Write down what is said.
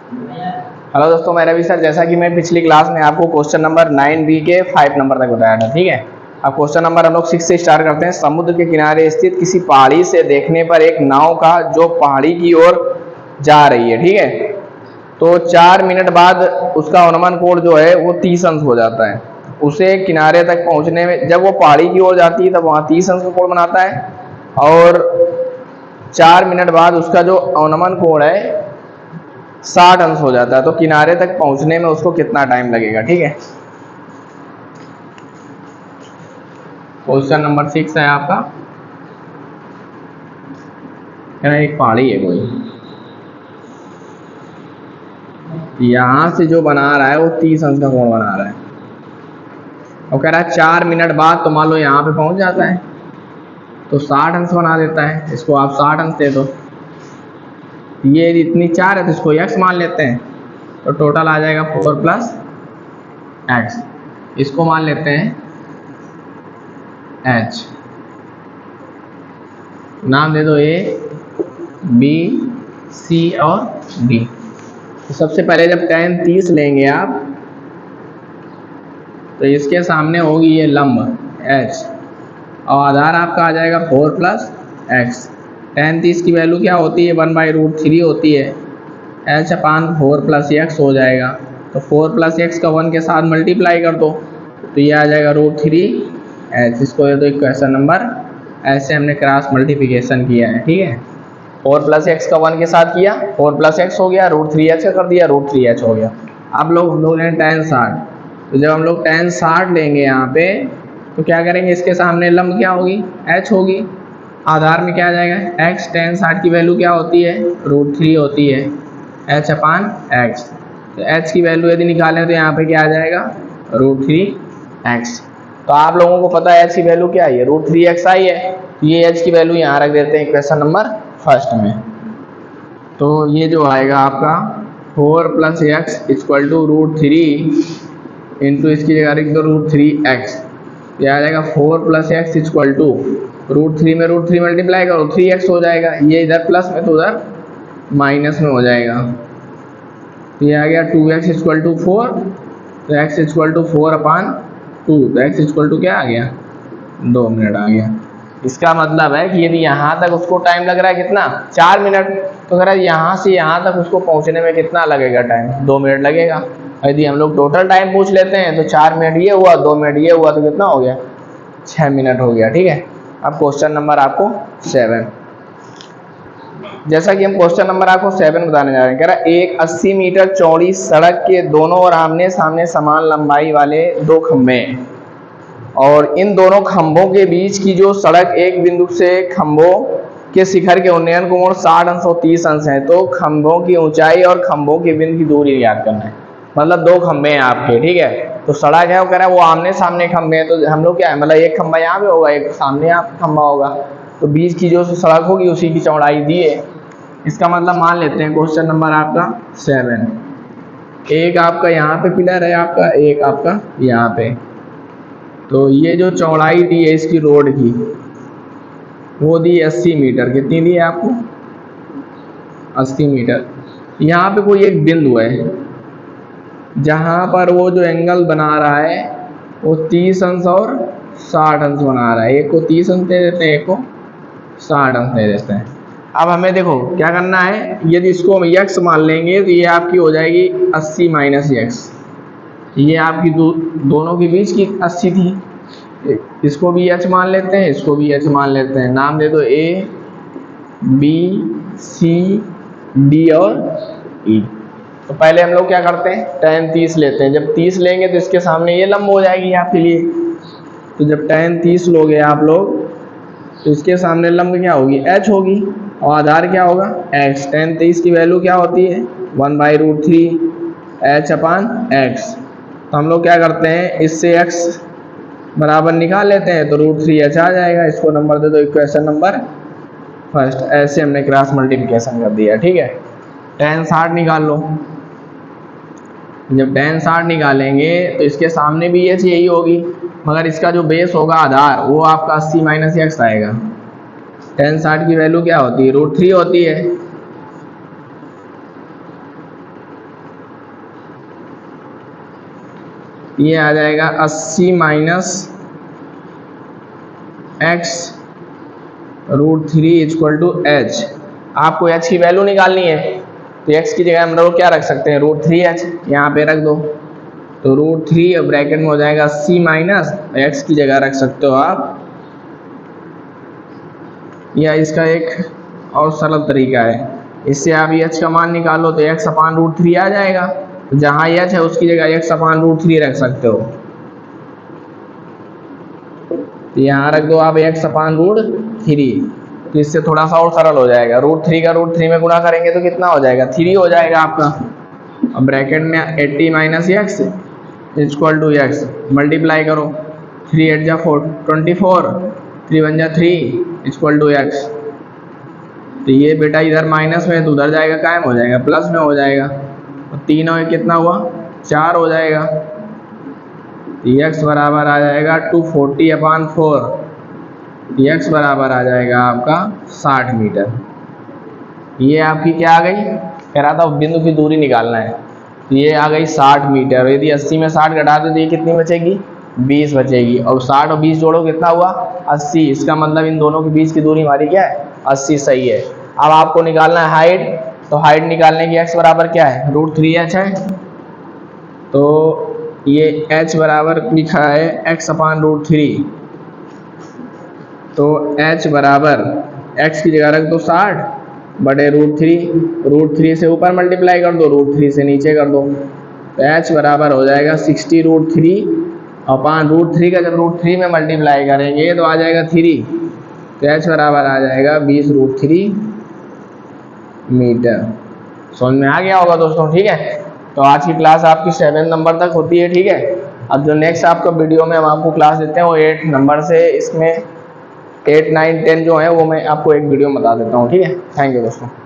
Hello दोस्तों, मैं Ravi sir. जैसा कि मैं पिछली क्लास में आपको क्वेश्चन नंबर 9B के 5 नंबर तक बताया था, ठीक है। अब क्वेश्चन नंबर हम लोग 6 से स्टार्ट करते हैं। समुद्र के किनारे स्थित किसी पहाड़ी से देखने पर एक नाव का जो पहाड़ी की ओर जा रही है, ठीक है, तो 4 मिनट बाद उसका अनुमान कोण जो है वो 30 अंश हो जाता है। उसे किनारे तक पहुंचने में, जब वो पहाड़ी की ओर जाती है तब वहां 30 अंश का कोण बनाता है, और 4 मिनट बाद उसका जो अनुमान कोण है 60 अंश हो जाता है। तो किनारे तक पहुंचने में उसको कितना टाइम लगेगा, ठीक है। क्वेश्चन नंबर 6 है आपका, एक पहाड़ी है कोई, यहां से जो बना रहा है वो 30 अंश का कोण बना रहा है, और कह रहा है 4 मिनट बाद तो मान लो यहाँ पे पहुंच जाता है तो 60 अंश बना देता है। इसको आप 60 अंश दे दो। ये इतनी 4 है तो इसको x मान लेते हैं, तो टोटल आ जाएगा 4 प्लस एक्स। इसको मान लेते हैं h, नाम दे दो a, b, c और d। तो सबसे पहले जब tan 30 लेंगे आप तो इसके सामने होगी ये लंब h, और आधार आपका आ जाएगा 4 प्लस एक्स। tan 30 की वैल्यू क्या होती है, 1/√3 होती है, h अपान 4 प्लस एक्स हो जाएगा। तो 4 प्लस एक्स का 1 के साथ मल्टीप्लाई कर दो तो ये आ जाएगा √3h। इसको दे दो इक्वेशन नंबर, ऐसे हमने क्रॉस मल्टीप्लिकेशन किया है, ठीक है। 4 प्लस एक्स का 1 के साथ किया, 4 प्लस एक्स हो गया, √3h का कर दिया, √3h हो गया। अब हम लोग लें tan 60, तो जब हम लोग tan 60 लेंगे यहाँ पे तो क्या करेंगे, इसके सामने लंब क्या होगी, h होगी, आधार में क्या आ जाएगा x। tan 60 की वैल्यू क्या होती है, √3 होती है, h अपान x। तो h की वैल्यू यदि निकालें तो यहाँ पे क्या आ जाएगा, √3x। तो आप लोगों को पता है h की वैल्यू क्या है, √3x आई है, तो ये h की वैल्यू यहाँ रख देते हैं इक्वेशन नंबर फर्स्ट में। तो ये जो आएगा आपका 4 plus x equal to √3 into इसकी जगह लिख दो √3x। ये आ जाएगा 4 प्लस एक्स इक्वल टू √3 में √3 मल्टीप्लाई करो 3x हो जाएगा। ये इधर प्लस में तो उधर माइनस में हो जाएगा। ये आ गया 2x इक्वल टू 4, तो x इक्वल टू 4 अपान 2, तो x इक्वल टू क्या आ गया, 2 मिनट आ गया। इसका मतलब है कि यदि यहाँ तक उसको टाइम लग रहा है कितना, 4 मिनट, तो अगर यहाँ से यहाँ तक उसको पहुँचने में कितना लगेगा टाइम, 2 मिनट लगेगा। यदि हम लोग टोटल टाइम पूछ लेते हैं तो 4 मिनट ये हुआ, 2 मिनट ये हुआ, तो कितना हो गया, 6 मिनट हो गया, ठीक है। अब क्वेश्चन नंबर आपको 7, जैसा कि हम क्वेश्चन नंबर आपको 7 बताने जा रहे हैं। कह रहा है एक 80 मीटर चौड़ी सड़क के दोनों ओर आमने सामने समान लंबाई वाले 2 खंभे हैं, और इन दोनों खंभों के बीच की जो सड़क एक बिंदु से खंभों के शिखर के उन्नयन कोण 60 अंश और 30 अंश है। तो खंभों की ऊंचाई और खंभों के बिंदु की दूरी याद करना है। मतलब 2 खंभे हैं आपके, ठीक है, तो सड़क है, वो कह रहा है वो आमने सामने खंभे हैं, तो हम लोग क्या है, मतलब एक खंभा यहाँ पे होगा, एक सामने आप खंभा होगा, तो बीच की जो सड़क होगी उसी की चौड़ाई दी है। इसका मतलब मान लेते हैं क्वेश्चन नंबर आपका 7, एक आपका यहाँ पे पिलर है आपका, एक आपका यहाँ पे, तो ये जो चौड़ाई दी है इसकी रोड की वो दी 80 मीटर। कितनी दी है आपको, 80 मीटर। यहाँ पे कोई एक बिंदु है जहाँ पर वो जो एंगल बना रहा है वो 30 अंश और 60 अंश बना रहा है। एक को 30 अंश दे देते हैं, एक को 60 अंश दे देते हैं। अब हमें देखो क्या करना है, यदि इसको हम x मान लेंगे तो ये आपकी हो जाएगी 80 माइनस x। ये आपकी दोनों के बीच की 80 थी, इसको भी h मान लेते हैं, इसको भी h मान लेते हैं। नाम दे दो a, b, c, d और e। तो पहले हम लोग क्या करते हैं, tan 30 लेते हैं। जब 30 लेंगे तो इसके सामने ये लंब हो जाएगी आपके लिए, तो जब tan 30 लोगे आप लोग तो इसके सामने लंब क्या होगी, h होगी, और आधार क्या होगा x। tan 30 की वैल्यू क्या होती है, 1/√3 h अपान x। तो हम लोग क्या करते हैं, इससे x बराबर निकाल लेते हैं, तो √3h आ जाएगा। इसको नंबर दे दो इक्वेशन नंबर फर्स्ट। ऐसे हमने क्रॉस मल्टीप्लिकेशन कर दिया, ठीक है। tan 60 निकाल लो। जब tan 60 निकालेंगे तो इसके सामने भी h यही होगी, मगर इसका जो बेस होगा आधार वो आपका 80 माइनस एक्स आएगा। tan 60 की वैल्यू क्या होती है, √3 होती है। ये आ जाएगा 80 minus x root 3 equal to h. आपको एच की वैल्यू निकालनी है, तो एक्स की जगह हम लोग क्या रख सकते हैं, रूट 3 एच यहाँ पे रख दो। तो रूट 3 अब ब्रैकेट में हो जाएगा 80 माइनस एक्स की जगह रख सकते हो आप, या इसका एक और सरल तरीका है, इससे आप एच का मान निकालो तो एक्स अपान रूट 3 आ जाएगा। तो जहाँ एच है उसकी जगह एक्स अपान रूट 3 रख सकते हो। तो यहाँ रख दो आप एक्स अपान रूट 3, तो इससे थोड़ा सा और सरल हो जाएगा। रूट 3 का रूट 3 में गुणा करेंगे तो कितना हो जाएगा, 3 हो जाएगा आपका। अब ब्रैकेट में 80 minus x equal to x multiply करो, 3 8 जा 24, 3 1 जा 3 इक्वल टू एक्स। तो ये बेटा इधर माइनस में तो उधर जाएगा, कायम हो जाएगा, प्लस में हो जाएगा। और 3 और कितना हुआ, 4 हो जाएगा। एक्स बराबर आ जाएगा 240 अपान 4, एक्स बराबर आ जाएगा आपका 60 मीटर। ये आपकी क्या आ गई, कह रहा था बिंदु की दूरी निकालना है, तो ये आ गई 60 मीटर। यदि 80 में 60 घटा दो तो ये कितनी बचेगी, 20 बचेगी। और 60 और 20 जोड़ो कितना हुआ, 80। इसका मतलब इन दोनों के बीच की दूरी हमारी क्या है, 80 सही है। अब आपको निकालना है हाइट, तो हाइट निकालने की एक्स बराबर क्या है, रूट 3 एच है। तो ये h बराबर लिखा है x अपान रूट 3, तो h बराबर x की जगह रख दो 60 बटे रूट 3 से ऊपर मल्टीप्लाई कर दो, रूट 3 से नीचे कर दो। तो h बराबर हो जाएगा 60 रूट 3 अपान रूट 3 का जब रूट 3 में मल्टीप्लाई करेंगे तो आ जाएगा 3, तो h बराबर आ जाएगा 20 रूट 3 मीटर। समझ में आ गया होगा दोस्तों, ठीक है। तो आज की क्लास आपकी 7 नंबर तक होती है, ठीक है। अब जो नेक्स्ट आपका वीडियो में हम आपको क्लास देते हैं वो 8 नंबर से, इसमें 8 9 10 जो है वो मैं आपको एक वीडियो में बता देता हूँ, ठीक है। थैंक यू दोस्तों।